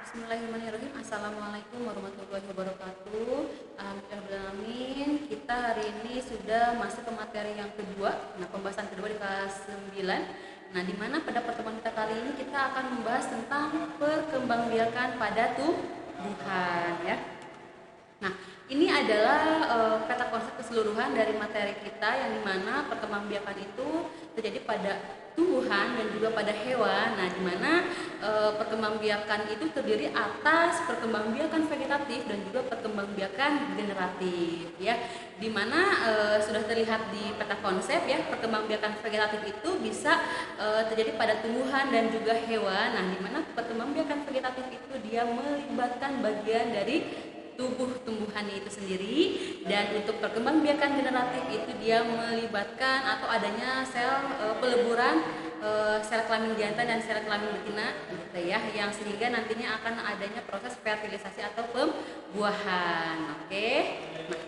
Bismillahirrahmanirrahim. Assalamualaikum warahmatullahi wabarakatuh. Alhamdulillah, kita hari ini sudah masuk ke materi yang kedua. Nah, pembahasan kedua di kelas 9. Nah, di mana pada pertemuan kita kali ini kita akan membahas tentang perkembangbiakan pada tumbuhan ya. Nah, ini adalah peta konsep keseluruhan dari materi kita yang dimana perkembangbiakan itu terjadi pada tumbuhan dan juga pada hewan. Nah, dimana perkembangbiakan itu terdiri atas perkembangbiakan vegetatif dan juga perkembangbiakan generatif ya. Dimana sudah terlihat di peta konsep ya, perkembangbiakan vegetatif itu bisa terjadi pada tumbuhan dan juga hewan. Nah, dimana perkembangbiakan vegetatif itu dia melibatkan bagian dari tubuh tumbuhannya itu sendiri, dan untuk perkembangbiakan generatif itu dia melibatkan atau adanya sel peleburan sel kelamin jantan dan sel kelamin betina gitu ya, yang sehingga nantinya akan adanya proses fertilisasi atau pembuahan. Oke. Nah,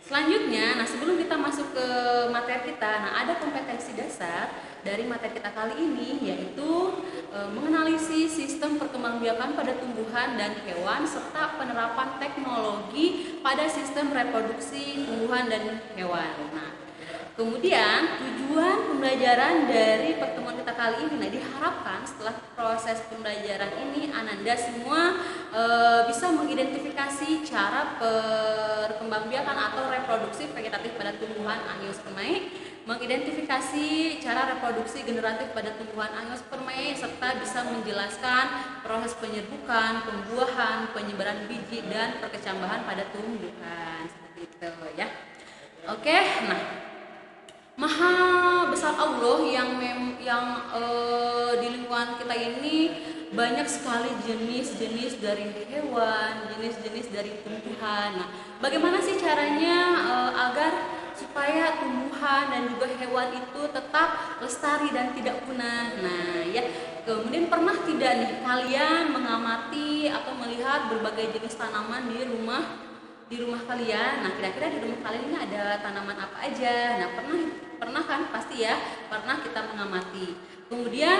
selanjutnya, sebelum kita masuk ke materi kita, ada kompetensi dasar dari materi kita kali ini, yaitu menganalisis sistem perkembangbiakan pada tumbuhan dan hewan serta penerapan teknologi pada sistem reproduksi tumbuhan dan hewan. Nah, kemudian tujuan pembelajaran dari pertemuan kita kali ini, diharapkan setelah proses pembelajaran ini Ananda semua bisa mengidentifikasi cara perkembangbiakan atau reproduksi vegetatif pada tumbuhan Angiospermae, mengidentifikasi cara reproduksi generatif pada tumbuhan Angiospermae, serta bisa menjelaskan proses penyerbukan, pembuahan, penyebaran biji dan perkecambahan pada tumbuhan. Seperti itu ya. Oke, nah, Maha besar Allah yang di lingkungan kita ini banyak sekali jenis-jenis dari hewan, jenis-jenis dari tumbuhan. Nah, bagaimana sih caranya agar supaya tumbuhan dan juga hewan itu tetap lestari dan tidak punah? Nah, ya. Kemudian pernah tidak nih kalian mengamati atau melihat berbagai jenis tanaman di rumah kalian? Nah, kira-kira di rumah kalian ini ada tanaman apa aja? Nah, pernah kan, pasti ya, pernah kita mengamati. Kemudian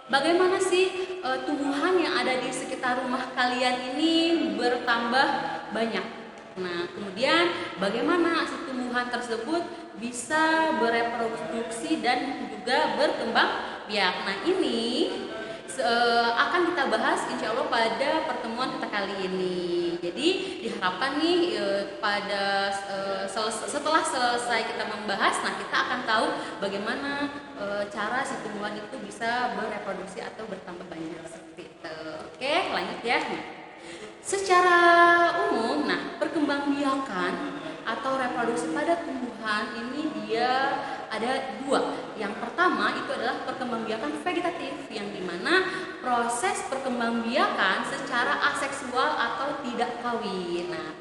bagaimana sih tumbuhan yang ada di sekitar rumah kalian ini bertambah banyak? Nah, kemudian bagaimana si tumbuhan tersebut bisa bereproduksi dan juga berkembang biak? Nah, ini akan kita bahas insya Allah pada pertemuan kita kali ini. Jadi diharapkan nih setelah selesai kita membahas, kita akan tahu bagaimana cara si tumbuhan itu bisa bereproduksi atau bertambah banyak seperti itu. Oke, lanjut ya. Secara umum, perkembangbiakan atau reproduksi pada tumbuhan ini dia ada dua. Yang pertama itu adalah perkembangbiakan vegetatif, yang dimana proses perkembangbiakan secara aseksual atau tidak kawin. Nah,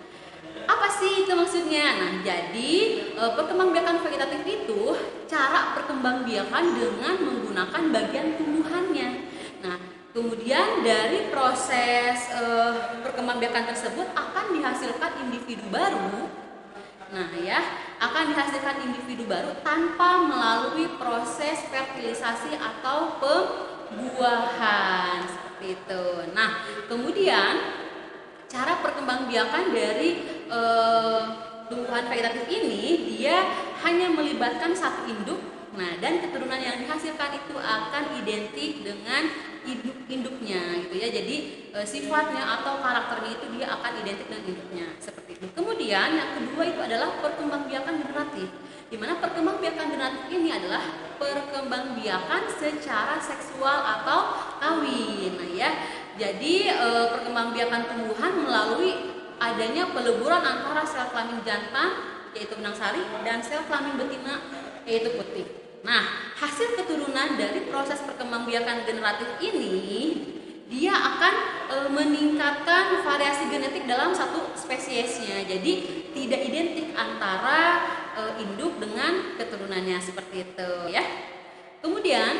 apa sih itu maksudnya? Jadi perkembangbiakan vegetatif itu cara perkembangbiakan dengan menggunakan bagian tumbuhannya. Nah, kemudian dari proses perkembangbiakan tersebut akan dihasilkan individu baru. Akan dihasilkan individu baru tanpa melalui proses fertilisasi atau pembuahan seperti itu. Nah, kemudian cara perkembangbiakan dari tumbuhan vegetatif ini dia hanya melibatkan satu induk. Nah, dan keturunan yang dihasilkan itu akan identik dengan induknya gitu ya. Jadi sifatnya atau karakternya itu dia akan identik dengan induknya seperti itu. Kemudian yang kedua itu adalah perkembangbiakan generatif, di mana perkembangbiakan generatif ini adalah perkembangbiakan secara seksual atau kawin. Jadi perkembangbiakan tumbuhan melalui adanya peleburan antara sel kelamin jantan yaitu benang sari dan sel kelamin betina yaitu putih. Nah, hasil keturunan dari proses perkembangbiakan generatif ini dia akan meningkatkan variasi genetik dalam satu spesiesnya. Jadi tidak identik antara induk dengan keturunannya seperti itu ya. Kemudian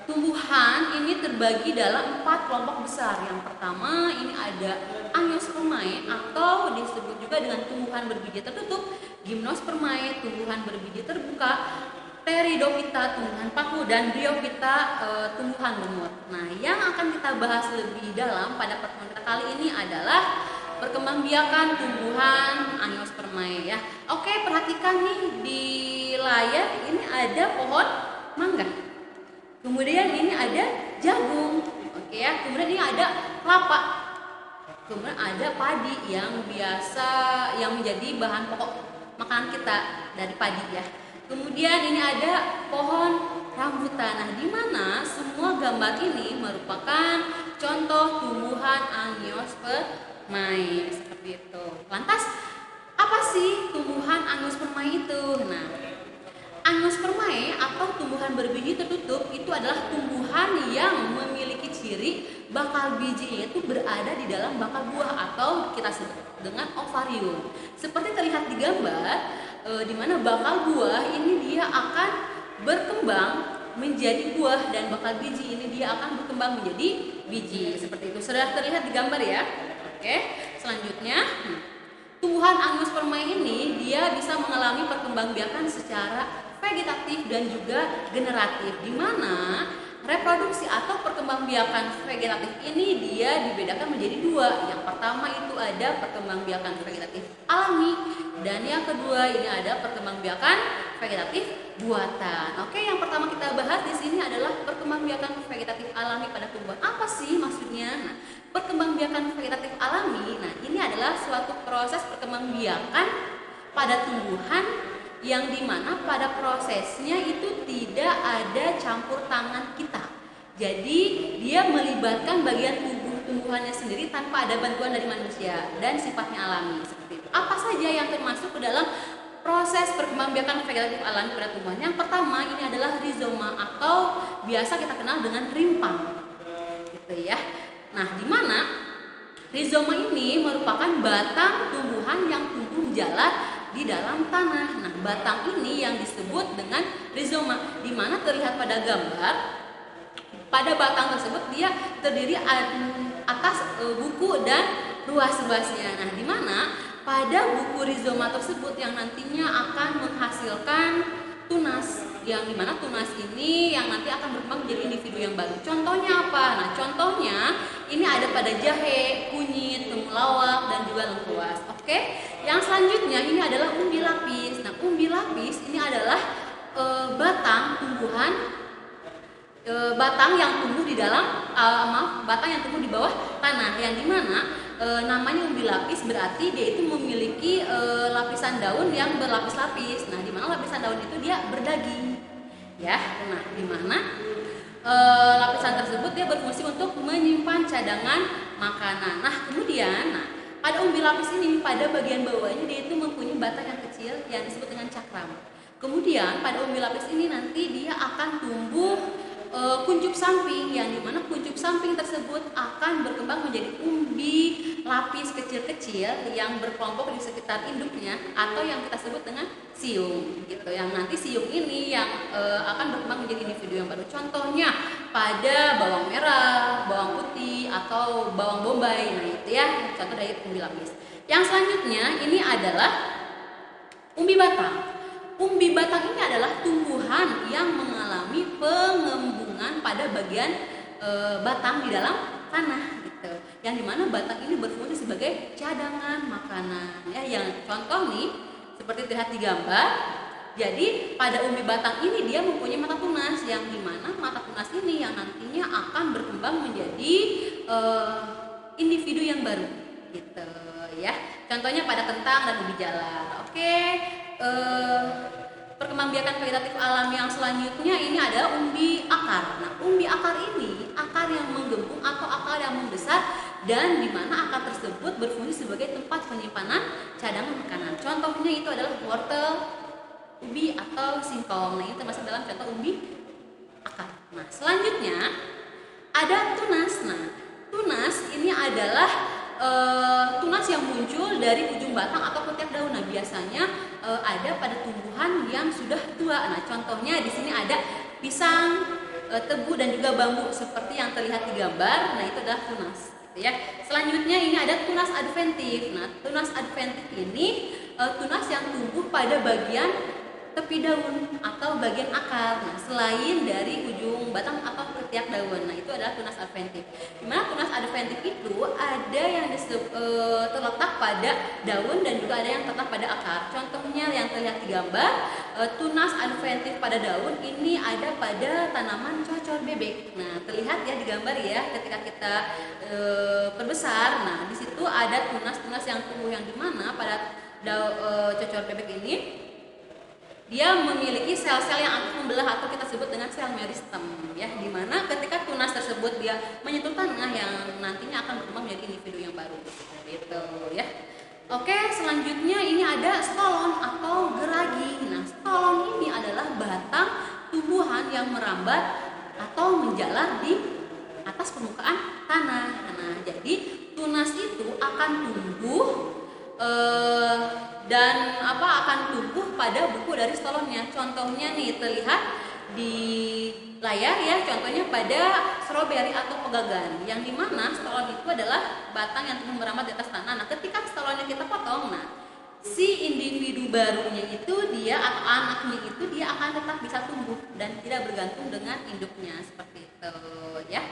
tumbuhan ini terbagi dalam 4 kelompok besar. Yang pertama ini ada Angiospermae atau disebut juga dengan tumbuhan berbiji tertutup, Gymnospermae tumbuhan berbiji terbuka, Pteridophyta tumbuhan paku dan Bryophyta tumbuhan lumut. Nah, yang akan kita bahas lebih dalam pada pertemuan kita kali ini adalah perkembangbiakan tumbuhan Angiospermae ya. Oke, perhatikan nih di layar ini ada pohon mangga. Kemudian ini ada jagung. Oke ya, kemudian ini ada kelapa. Kemudian ada padi yang biasa yang menjadi bahan pokok makanan kita dari padi ya. Kemudian ini ada pohon rambutan. Nah, di mana semua gambar ini merupakan contoh tumbuhan Angiospermae seperti itu. Lantas apa sih tumbuhan Angiospermae itu? Nah, Angiospermae atau tumbuhan berbiji tertutup itu adalah tumbuhan yang memiliki ciri bakal bijinya itu berada di dalam bakal buah atau kita sebut dengan ovarium. Seperti terlihat di gambar, di mana bakal buah ini dia akan berkembang menjadi buah dan bakal biji ini dia akan berkembang menjadi biji. Seperti itu sudah terlihat di gambar ya. Oke, selanjutnya tumbuhan Angiospermae ini dia bisa mengalami perkembangbiakan secara vegetatif dan juga generatif, di mana reproduksi atau perkembangbiakan vegetatif ini dia dibedakan menjadi dua. Yang pertama itu ada perkembangbiakan vegetatif alami dan yang kedua ini ada perkembangbiakan vegetatif buatan. Oke, yang pertama kita bahas di sini adalah perkembangbiakan vegetatif alami pada tumbuhan. Apa sih maksudnya? Nah, perkembangbiakan vegetatif alami, nah ini adalah suatu proses perkembangbiakan pada tumbuhan yang dimana pada prosesnya itu tidak ada campur tangan kita. Jadi dia melibatkan bagian tubuh tumbuhannya sendiri tanpa ada bantuan dari manusia dan sifatnya alami seperti itu. Apa saja yang termasuk ke dalam proses perkembangbiakan vegetatif alami pada tumbuhan? Yang pertama ini adalah rizoma atau biasa kita kenal dengan rimpang, gitu ya. Nah, di mana rizoma ini merupakan batang tumbuhan yang tumbuh jalan di dalam tanah. Nah, batang ini yang disebut dengan rizoma, di mana terlihat pada gambar. Pada batang tersebut dia terdiri atas buku dan ruas sebasnya. Nah, di mana pada buku rizoma tersebut yang nantinya akan menghasilkan tunas, yang dimana tunas ini yang nanti akan berkembang menjadi individu yang baru. Contohnya apa? Nah, contohnya ini ada pada jahe, kunyit, temulawak, dan juga lengkuas. Oke, yang selanjutnya ini adalah umbi lapis. Nah, umbi lapis ini adalah batang tumbuhan, batang yang tumbuh di dalam, batang yang tumbuh di bawah tanah, yang dimana namanya umbi lapis berarti dia itu memiliki lapisan daun yang berlapis-lapis. Nah, di mana lapisan daun itu dia berdaging, ya. Nah, di mana lapisan tersebut dia berfungsi untuk menyimpan cadangan makanan. Nah, kemudian, pada umbi lapis ini pada bagian bawahnya dia itu mempunyai batang yang kecil yang disebut dengan cakram. Kemudian pada umbi lapis ini nanti dia akan tumbuh kuncup samping, yang dimana kuncup samping tersebut akan berkembang menjadi umbi lapis kecil-kecil yang berkelompok di sekitar induknya atau yang kita sebut dengan siung, gitu. Yang nanti siung ini yang akan berkembang menjadi individu yang baru. Contohnya pada bawang merah, bawang putih atau bawang bombay. Nah, itu ya contoh dari umbi lapis. Yang selanjutnya ini adalah umbi batang. Umbi batang ini adalah tumbuhan yang mengalami pengembungan pada bagian batang di dalam tanah, gitu. Yang dimana batang ini berfungsi sebagai cadangan makanan, ya. Yang contoh nih seperti terlihat di gambar. Jadi pada umbi batang ini dia mempunyai mata tunas, yang dimana mata tunas ini yang nantinya akan berkembang menjadi individu yang baru, gitu ya. Contohnya pada kentang dan ubi jalar. Oke. Perkembangbiakan vegetatif alami yang selanjutnya ini ada umbi akar. Nah, umbi akar ini akar yang menggembung atau akar yang membesar, dan di mana akar tersebut berfungsi sebagai tempat penyimpanan cadangan makanan. Contohnya itu adalah wortel, ubi atau singkong. Nah, itu masuk dalam contoh umbi akar. Nah, selanjutnya ada tunas. Nah, tunas ini adalah tunas yang muncul dari ujung batang atau ketiak daun. Nah, biasanya ada pada tumbuhan yang sudah tua. Nah, contohnya di sini ada pisang, tebu dan juga bambu seperti yang terlihat di gambar. Nah, itu adalah tunas, gitu ya. Selanjutnya ini ada tunas adventif. Nah, tunas adventif ini tunas yang tumbuh pada bagian tepi daun atau bagian akar. Nah, selain dari ujung batang atau ketiak daun. Nah, itu adalah tunas adventif. Dimana tunas adventif itu ada yang terletak pada daun dan juga ada yang terletak pada akar. Contohnya yang terlihat di gambar, tunas adventif pada daun ini ada pada tanaman cocor bebek. Nah, terlihat ya di gambar ya, ketika kita perbesar. Nah, di situ ada tunas-tunas yang tumbuh yang dimana pada cocor bebek ini dia memiliki sel-sel yang aktif membelah atau kita sebut dengan sel meristem ya, dimana ketika tunas tersebut dia menyentuh tanah yang nantinya akan berkembang menjadi individu yang baru gitu ya. Oke, selanjutnya ini ada stolon atau geragi. Nah, stolon ini adalah batang tumbuhan yang merambat atau menjalar di atas permukaan tanah. Nah, jadi tunas itu akan tumbuh dan akan tumbuh pada buku dari stolonnya. Contohnya nih terlihat di layar ya, contohnya pada stroberi atau pegagan, yang dimana stolon itu adalah batang yang tumbuh merambat di atas tanah. Nah, ketika stolonnya kita potong, nah si individu barunya itu dia atau anaknya itu dia akan tetap bisa tumbuh dan tidak bergantung dengan induknya seperti itu ya.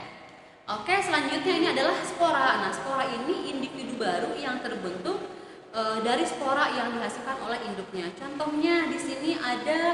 Oke, selanjutnya ini adalah spora. Nah, spora ini individu baru yang terbentuk dari spora yang dihasilkan oleh induknya. Contohnya di sini ada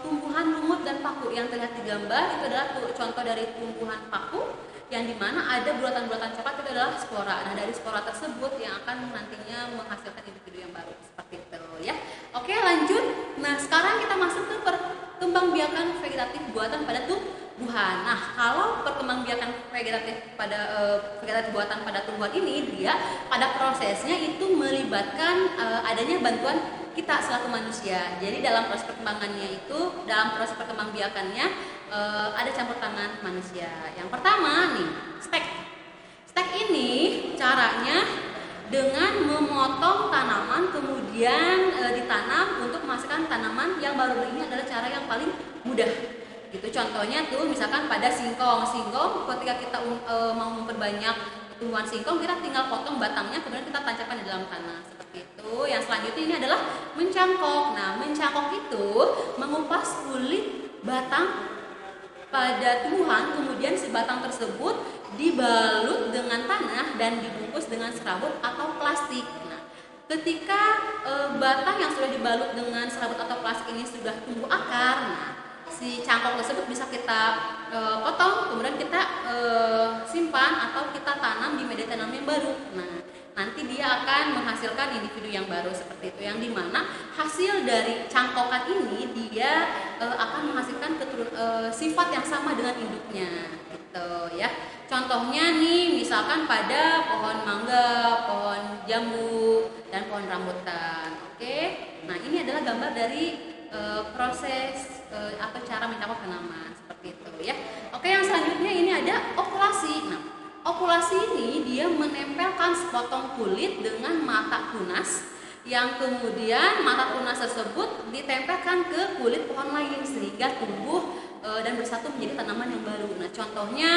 tumbuhan lumut dan paku yang terlihat di gambar. Itu adalah contoh dari tumbuhan paku yang dimana ada bulatan-bulatan coklat, itu adalah spora. Nah, dari spora tersebut yang akan nantinya menghasilkan individu yang baru seperti itu ya. Oke, lanjut. Nah, sekarang kita masuk ke perkembangbiakan vegetatif buatan pada tumbuhan. Nah, kalau perkembangbiakan vegetatif buatan pada tumbuhan ini, dia pada prosesnya itu melibatkan adanya bantuan kita selaku manusia. Jadi dalam proses perkembangannya itu, dalam proses perkembangbiakannya ada campur tangan manusia. Yang pertama nih, stek. Stek ini caranya dengan memotong tanaman kemudian ditanam untuk menghasilkan tanaman yang baru. Ini adalah cara yang paling mudah. Gitu, contohnya tuh misalkan pada singkong ketika kita mau memperbanyak tumbuhan singkong, kita tinggal potong batangnya kemudian kita tancapkan di dalam tanah seperti itu. Yang selanjutnya ini adalah mencangkok. Nah, mencangkok itu mengupas kulit batang pada tumbuhan, kemudian si batang tersebut dibalut dengan tanah dan dibungkus dengan serabut atau plastik. Nah, ketika batang yang sudah dibalut dengan serabut atau plastik ini sudah tumbuh akar, nah si cangkok tersebut bisa kita potong, kemudian kita simpan atau kita tanam di media tanam yang baru. Nah, nanti dia akan menghasilkan individu yang baru seperti itu, yang dimana hasil dari cangkokan ini dia akan menghasilkan sifat yang sama dengan induknya gitu ya. Contohnya nih misalkan pada pohon mangga, pohon jambu, dan pohon rambutan. Oke, nah ini adalah gambar dari proses atau cara mencangkok tanaman seperti itu ya. Oke, yang selanjutnya ini ada okulasi. Nah, okulasi ini dia menempelkan sepotong kulit dengan mata tunas, yang kemudian mata tunas tersebut ditempelkan ke kulit pohon lain sehingga tumbuh dan bersatu menjadi tanaman yang baru. Nah, contohnya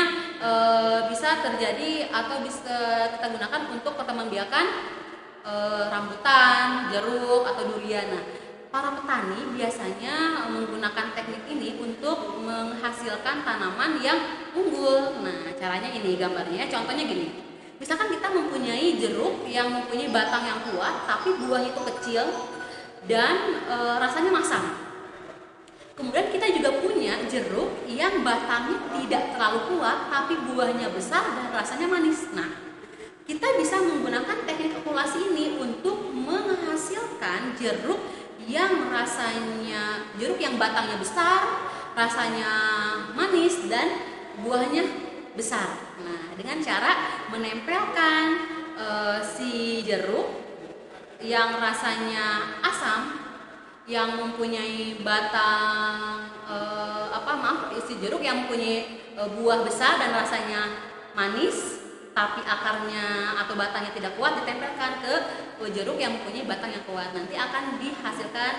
bisa terjadi atau bisa kita gunakan untuk perkembangbiakan rambutan, jeruk, atau durian. Nah, para petani biasanya menggunakan teknik ini untuk menghasilkan tanaman yang unggul. Nah, caranya ini gambarnya, contohnya gini. Misalkan kita mempunyai jeruk yang mempunyai batang yang kuat, tapi buahnya itu kecil dan rasanya masam. Kemudian kita juga punya jeruk yang batangnya tidak terlalu kuat, tapi buahnya besar dan rasanya manis. Nah, kita bisa menggunakan teknik okulasi ini untuk menghasilkan jeruk yang batangnya besar, rasanya manis, dan buahnya besar. Nah, dengan cara menempelkan si jeruk yang rasanya asam, yang mempunyai batang si jeruk yang mempunyai buah besar dan rasanya manis, tapi akarnya atau batangnya tidak kuat, ditempelkan ke jeruk yang mempunyai batang yang kuat. Nanti akan dihasilkan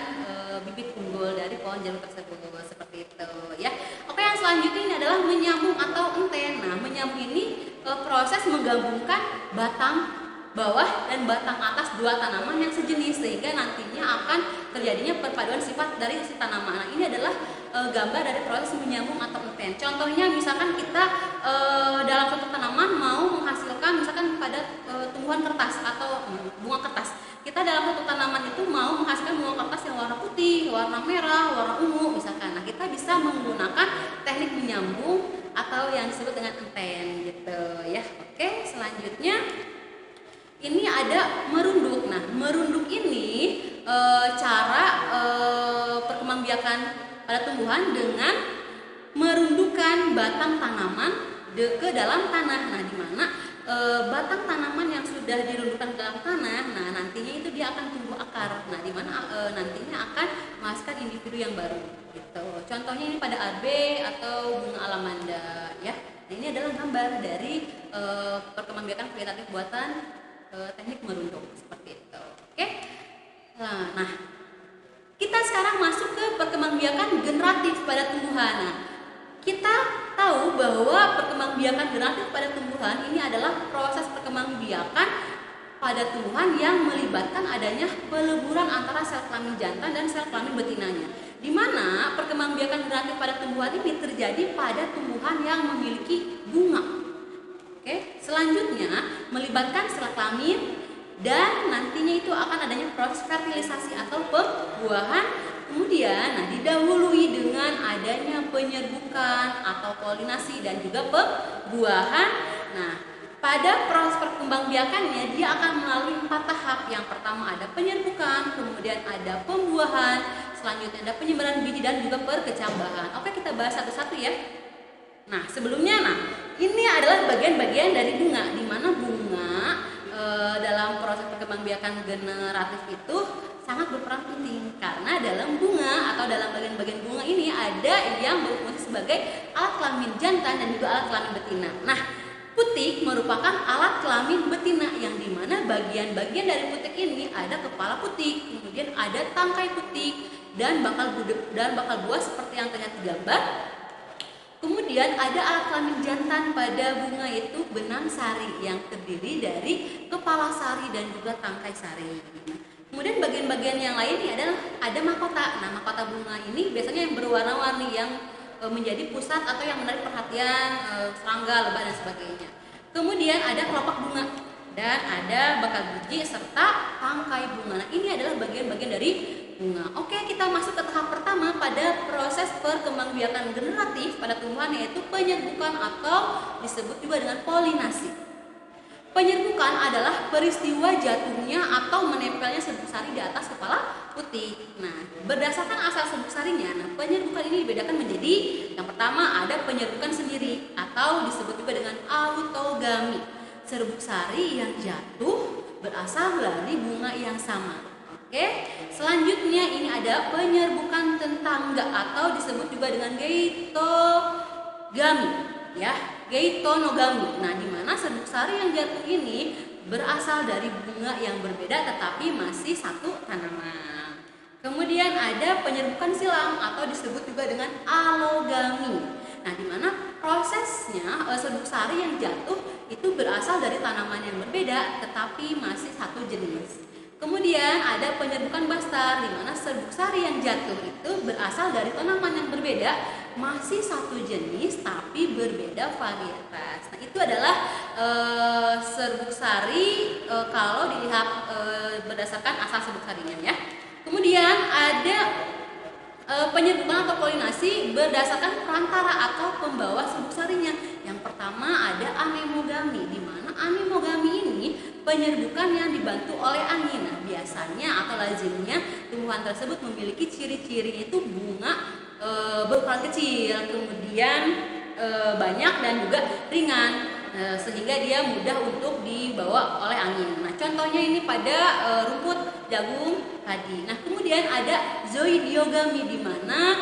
bibit unggul dari pohon jeruk tersebut seperti itu ya. Oke, yang selanjutnya ini adalah menyambung atau enten. Nah, menyambung ini proses menggabungkan batang bawah dan batang atas dua tanaman yang sejenis, sehingga nantinya akan terjadinya perpaduan sifat dari si tanaman. Nah, ini adalah gambar dari proses menyambung atau enten. Contohnya misalkan kita dalam satu tanaman mau menghasilkan misalkan pada tumbuhan kertas atau bunga kertas. Kita dalam satu tanaman itu mau menghasilkan bunga kertas yang warna putih, warna merah, warna ungu misalkan. Nah, kita bisa menggunakan teknik menyambung atau yang disebut dengan enten gitu ya. Oke, selanjutnya ini ada merunduk. Nah, merunduk ini cara perkembangbiakan pada tumbuhan dengan merundukkan batang tanaman ke dalam tanah. Nah, di mana batang tanaman yang sudah dirundukkan ke dalam tanah, nah nantinya itu dia akan tumbuh akar. Nah, di mana nantinya akan menghasilkan individu yang baru gitu. Contohnya ini pada arbe atau bunga alamanda ya. Nah, ini adalah gambar dari perkembangbiakan vegetatif buatan teknik merunduk seperti itu. Oke. Nah, kita sekarang masuk ke perkembangbiakan generatif pada tumbuhan. Nah, kita tahu bahwa perkembangbiakan generatif pada tumbuhan ini adalah proses perkembangbiakan pada tumbuhan yang melibatkan adanya peleburan antara sel kelamin jantan dan sel kelamin betinanya. Di mana perkembangbiakan generatif pada tumbuhan ini terjadi pada tumbuhan yang memiliki bunga. Oke, selanjutnya melibatkan sel kelamin dan nantinya itu akan adanya proses fertilisasi atau pembuahan. Kemudian didahului dengan adanya penyerbukan atau polinasi dan juga pembuahan. Nah, pada proses perkembangbiakannya dia akan melalui 4 tahap. Yang pertama ada penyerbukan, kemudian ada pembuahan, selanjutnya ada penyebaran biji dan juga perkecambahan. Oke, kita bahas satu-satu ya. Nah, sebelumnya ini adalah bagian-bagian dari bunga, di mana bunga dalam proses perkembangbiakan generatif itu sangat berperan penting, karena dalam bunga atau dalam bagian-bagian bunga ini ada yang berfungsi sebagai alat kelamin jantan dan juga alat kelamin betina. Nah, putik merupakan alat kelamin betina yang dimana bagian-bagian dari putik ini ada kepala putik, kemudian ada tangkai putik dan bakal buah seperti yang terlihat di gambar. Kemudian ada alat kelamin jantan pada bunga itu benang sari yang terdiri dari kepala sari dan juga tangkai sari. Kemudian bagian-bagian yang lain ini ada mahkota. Nah, mahkota bunga ini biasanya yang berwarna-warni yang menjadi pusat atau yang menarik perhatian serangga, lebah dan sebagainya. Kemudian ada kelopak bunga dan ada bakal biji serta tangkai bunga. Nah, ini adalah bagian-bagian dari bunga. Oke, kita masuk ke tahap pertama pada proses perkembangbiakan generatif pada tumbuhan, yaitu penyerbukan atau disebut juga dengan polinasi. Penyerbukan adalah peristiwa jatuhnya atau menempelnya serbuk sari di atas kepala putik. Nah, berdasarkan asal serbuk sarinya, penyerbukan ini dibedakan menjadi yang pertama ada penyerbukan sendiri atau disebut juga dengan autogami. Serbuk sari yang jatuh berasal dari bunga yang sama. Oke, selanjutnya ini ada penyerbukan tetangga atau disebut juga dengan geitogami, ya, geitonogami. Nah, di mana serbuk sari yang jatuh ini berasal dari bunga yang berbeda tetapi masih satu tanaman. Kemudian ada penyerbukan silang atau disebut juga dengan alogami. Nah, di mana prosesnya serbuk sari yang jatuh itu berasal dari tanaman yang berbeda tetapi masih satu jenis. Kemudian ada penyerbukan bastar, di mana serbuk sari yang jatuh itu berasal dari tanaman yang berbeda, masih satu jenis tapi berbeda varietas. Nah, itu adalah serbuk sari kalau dilihat berdasarkan asal serbuk sarinya ya. Kemudian ada penyerbukan atau polinasi berdasarkan perantara atau pembawa serbuk sarinya. Yang pertama ada anemogami, di mana anemogami ini penyerbukan yang dibantu oleh angin. Nah, biasanya atau lazimnya tumbuhan tersebut memiliki ciri-ciri itu bunga berukuran kecil, kemudian banyak dan juga ringan, sehingga dia mudah untuk dibawa oleh angin. Nah, contohnya ini pada rumput jagung padi. Nah, kemudian ada zoidiogami, di mana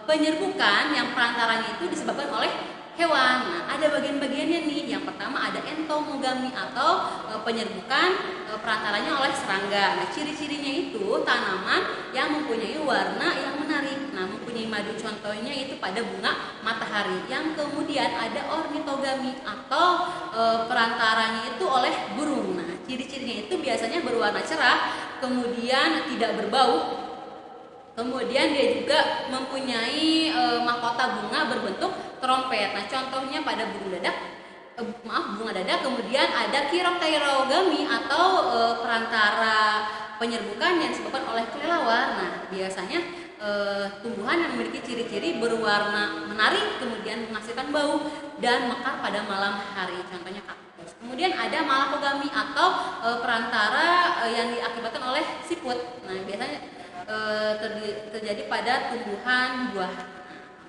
penyerbukan yang perantaranya itu disebabkan oleh hewan. Nah, ada bagian-bagiannya nih. Yang pertama ada entomogami atau penyerbukan perantaranya oleh serangga. Nah, ciri-cirinya itu tanaman yang mempunyai warna yang menarik. Nah, mempunyai madu, contohnya itu pada bunga matahari. Yang kemudian ada ornitogami atau perantaranya itu oleh burung. Nah, Ciri-cirinya itu biasanya berwarna cerah, kemudian tidak berbau. Kemudian dia juga mempunyai mahkota bunga berbentuk trompet. Nah, contohnya pada bunga dadak, kemudian ada Chiropterogami atau perantara penyerbukan yang disebabkan oleh kelelawar. Nah, biasanya tumbuhan yang memiliki ciri-ciri berwarna menarik, kemudian menghasilkan bau dan mekar pada malam hari. Contohnya kaktus. Kemudian ada Malacogami atau perantara yang diakibatkan oleh siput. Nah, biasanya terjadi pada tumbuhan buah.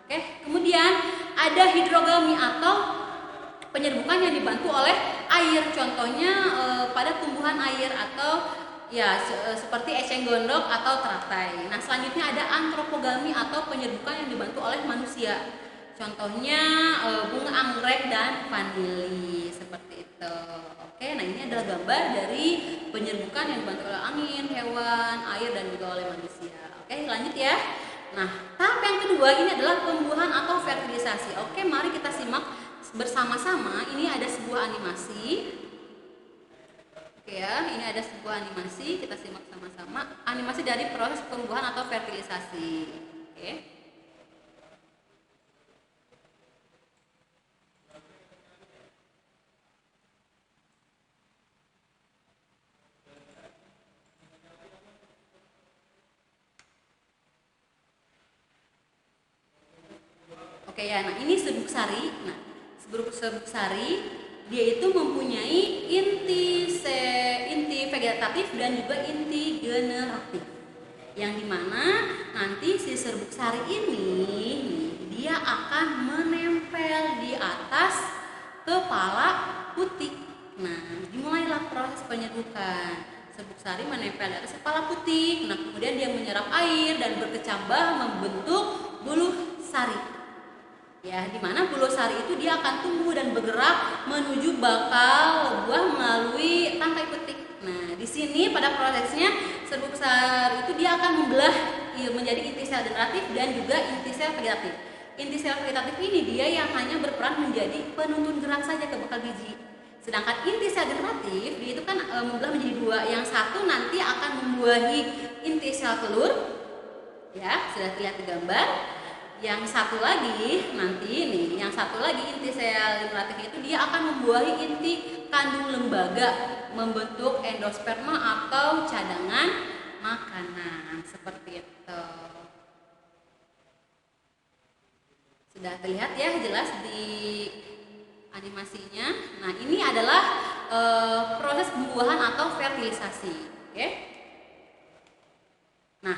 Oke. Kemudian ada hidrogami atau penyerbukan yang dibantu oleh air. Contohnya pada tumbuhan air atau ya seperti eceng gondok atau teratai. Nah, selanjutnya ada antropogami atau penyerbukan yang dibantu oleh manusia. Contohnya bunga anggrek dan vanili seperti itu. Oke, nah ini adalah gambar dari penyerbukan yang dibantu oleh angin, hewan, air dan juga oleh manusia. Oke, lanjut ya. Nah, tahap yang kedua ini adalah pembuahan atau fertilisasi. Oke, mari kita simak bersama-sama. Ini ada sebuah animasi. Oke ya, ini ada sebuah animasi, kita simak sama-sama. Animasi dari proses pembuahan atau fertilisasi. Oke. Oke ya, nah ini serbuk sari. Nah, serbuk sari dia itu mempunyai inti vegetatif dan juga inti generatif. Yang dimana nanti si serbuk sari ini dia akan menempel di atas kepala putik. Nah, dimulailah proses penyerbukan. Serbuk sari menempel di atas kepala putik. Nah, kemudian dia menyerap air dan berkecambah membentuk buluh sari. Ya, di mana buluh sari itu dia akan tumbuh dan bergerak menuju bakal buah melalui tangkai putik. Nah, di sini pada prosesnya serbuk sari itu dia akan membelah menjadi inti sel generatif dan juga inti sel vegetatif. Inti sel vegetatif ini dia yang hanya berperan menjadi penuntun gerak saja ke bakal biji. Sedangkan inti sel generatif dia itu kan membelah menjadi dua. Yang satu nanti akan membuahi inti sel telur. Ya, sudah terlihat di gambar. Yang satu lagi inti sel generatif itu dia akan membuahi inti kandung lembaga membentuk endosperma atau cadangan makanan seperti itu. Sudah terlihat ya jelas di animasinya. Nah, ini adalah proses pembuahan atau fertilisasi. Oke. Nah,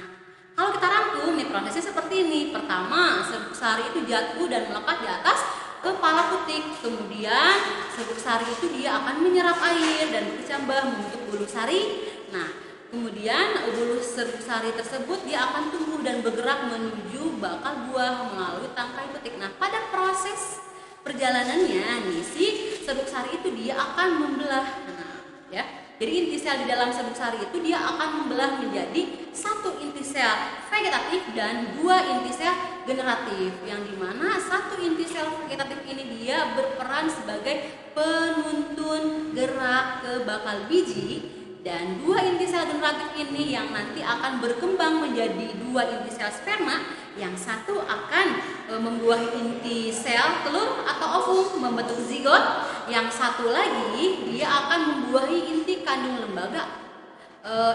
kalau kita rangkum nih prosesnya seperti ini. Pertama, serbuk sari itu jatuh dan melekat di atas kepala putik. Kemudian serbuk sari itu dia akan menyerap air dan berkecambah membentuk buluh sari. Nah, kemudian buluh serbuk sari tersebut dia akan tumbuh dan bergerak menuju bakal buah melalui tangkai putik. Nah, pada proses perjalanannya nih si serbuk sari itu dia akan membelah. Nah, ya. Jadi inti sel di dalam serbuk sari itu dia akan membelah menjadi satu inti sel vegetatif dan dua inti sel generatif. Yang dimana satu inti sel vegetatif ini dia berperan sebagai penuntun gerak ke bakal biji. Dan dua inti sel generatif ini yang nanti akan berkembang menjadi dua inti sel sperma. Yang satu akan membuahi inti sel telur atau ovum membentuk zigot. Yang satu lagi dia akan membuahi inti kandung lembaga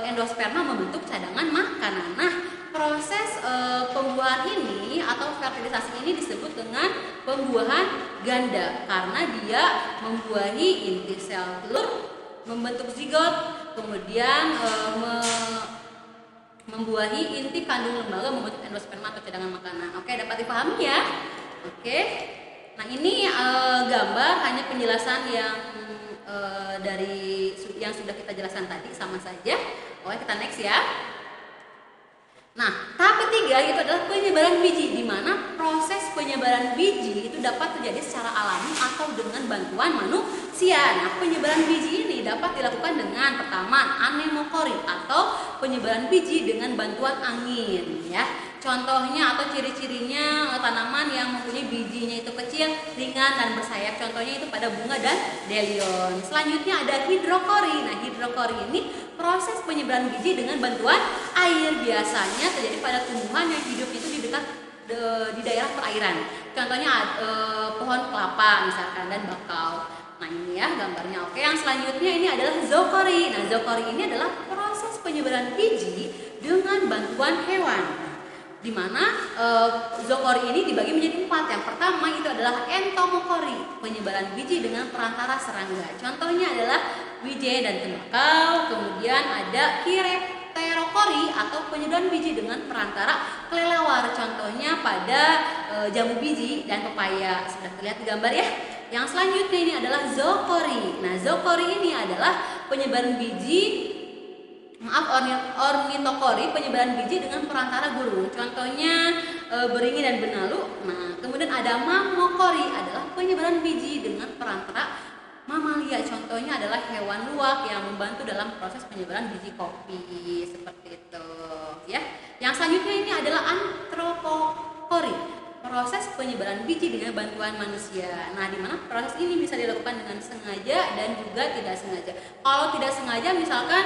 endosperma membentuk cadangan makanan. Nah, proses pembuahan ini atau fertilisasi ini disebut dengan pembuahan ganda karena dia membuahi inti sel telur membentuk zigot, kemudian membuahi inti kandung lembaga membentuk endosperma atau cadangan makanan. Oke, dapat dipahami ya? Oke. Nah, ini gambar hanya penjelasan yang dari yang sudah kita jelaskan tadi sama saja. Oke, kita next ya. Nah, tahap ketiga itu adalah penyebaran biji, di mana proses penyebaran biji itu dapat terjadi secara alami atau dengan bantuan manusia. Nah, penyebaran biji ini dapat dilakukan dengan pertama anemokorit atau penyebaran biji dengan bantuan angin, ya. contohnya atau ciri-cirinya tanaman yang mempunyai bijinya itu kecil, ringan dan bersayap. Contohnya itu pada bunga dan delion. Selanjutnya ada hidrokori. Nah, hidrokori ini proses penyebaran biji dengan bantuan air. Biasanya terjadi pada tumbuhan yang hidup itu di dekat di daerah perairan. Contohnya pohon kelapa misalkan dan bakau. Nah, ini ya gambarnya. Oke, yang selanjutnya ini adalah zookori. Nah, zookori ini adalah proses penyebaran biji dengan bantuan hewan. Di mana zookori ini dibagi menjadi 4. Yang pertama itu adalah entomokori, penyebaran biji dengan perantara serangga. Contohnya adalah wijaya dan tembakau. Kemudian ada kirepterokori atau penyebaran biji dengan perantara kelelawar. Contohnya pada jambu biji dan pepaya. Sudah terlihat di gambar ya. Yang selanjutnya ini adalah zookori. Nah, zookori ini adalah penyebaran biji ornitokori, penyebaran biji dengan perantara burung. Contohnya beringin dan benalu. Nah, kemudian ada mamokori, adalah penyebaran biji dengan perantara mamalia. Contohnya adalah hewan luwak yang membantu dalam proses penyebaran biji kopi, seperti itu ya. Yang selanjutnya ini adalah antropokori, proses penyebaran biji dengan bantuan manusia. Nah, di mana proses ini bisa dilakukan dengan sengaja dan juga tidak sengaja. Kalau tidak sengaja, misalkan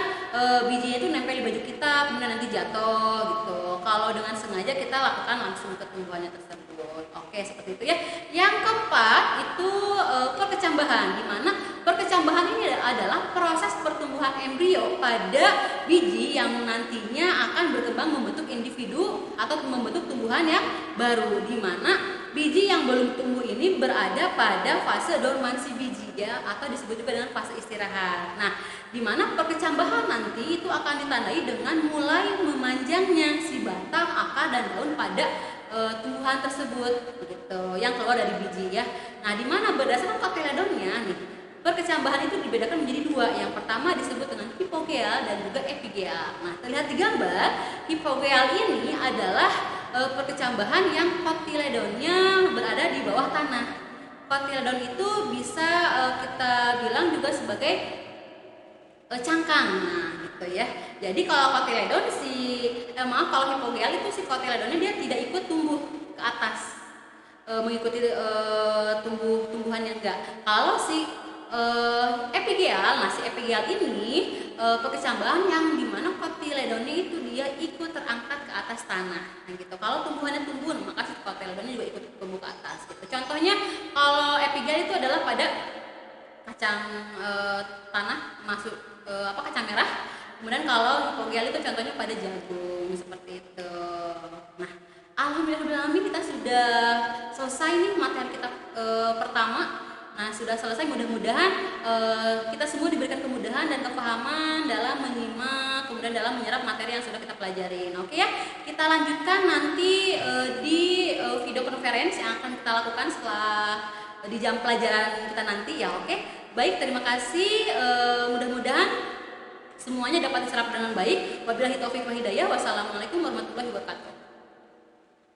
bijinya itu nempel di baju kita, kemudian nanti jatuh gitu. Kalau dengan sengaja kita lakukan langsung ke tumbuhannya tersebut. Oke, seperti itu ya. Yang keempat itu perkecambahan, di mana perkecambahan ini adalah proses pertumbuhan embrio pada biji yang nantinya akan berkembang membentuk individu atau membentuk tumbuhan yang baru, di mana biji yang belum tumbuh ini berada pada fase dormansi biji ya, atau disebut juga dengan fase istirahat. Nah, di mana perkecambahan nanti itu akan ditandai dengan mulai memanjangnya si batang, akar dan daun pada tumbuhan tersebut begitu yang keluar dari biji ya. Nah, di mana berdasarkan kotyledonnya nih, perkecambahan itu dibedakan menjadi 2. Yang pertama disebut dengan hipogeal dan juga epigeal. Nah, terlihat di gambar, hipogeal ini adalah perkecambahan yang kotyledonnya berada di bawah tanah. Kotyledon itu bisa kita bilang juga sebagai cangkang. Nah, gitu ya. Jadi kalau kotyledon kalau hipogeal itu si kotyledonnya dia tidak ikut tumbuh ke atas, mengikuti tumbuhannya enggak. Kalau si epigeal, nah si epigeal ini perkecambahan yang dimana kotyledonnya itu dia ikut terangkat ke atas tanah. Nah, gitu. Kalau tumbuhannya tumbuh, maka si kotyledonnya juga ikut tumbuh ke atas. Gitu. Contohnya kalau epigeal itu adalah pada kacang tanah masuk kacang merah. Kemudian kalau hipogeal itu contohnya pada jagung, seperti itu. Nah, alhamdulillah kita sudah selesai nih materi kita pertama. Nah, sudah selesai, mudah-mudahan kita semua diberikan kemudahan dan kepahaman dalam menyimak, kemudian dalam menyerap materi yang sudah kita pelajarin. Oke ya, kita lanjutkan nanti di video conference yang akan kita lakukan setelah di jam pelajaran kita nanti ya. Oke, baik, terima kasih. Mudah-mudahan semuanya dapat diserap dengan baik. Wabillahi taufiq wal hidayah. Wassalamualaikum warahmatullahi wabarakatuh.